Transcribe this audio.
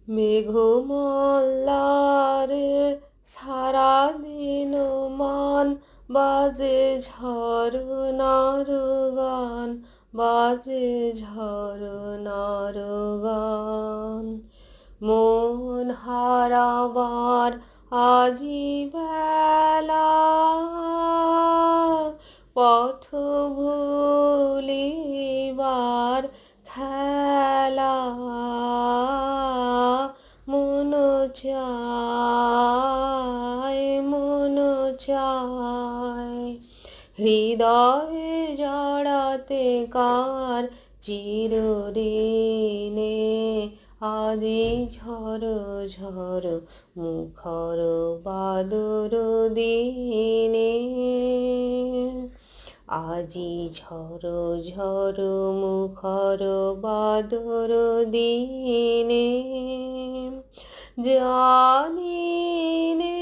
মেঘমল্লারে সারাদিন মান বাজে ঝরনার গান, বাজে ঝরনার গান। মন হারাবার আজি বেলা, পথ ভুলিবার খেলা। মন চায়, মন চায়, হৃদয়ে জড়াতে কার চিরঋণে। আজি ঝড় ঝড় মুখর বাদর দিনে, আজি ঝড় ঝড় মুখর বাদর দিনে। জানি নে,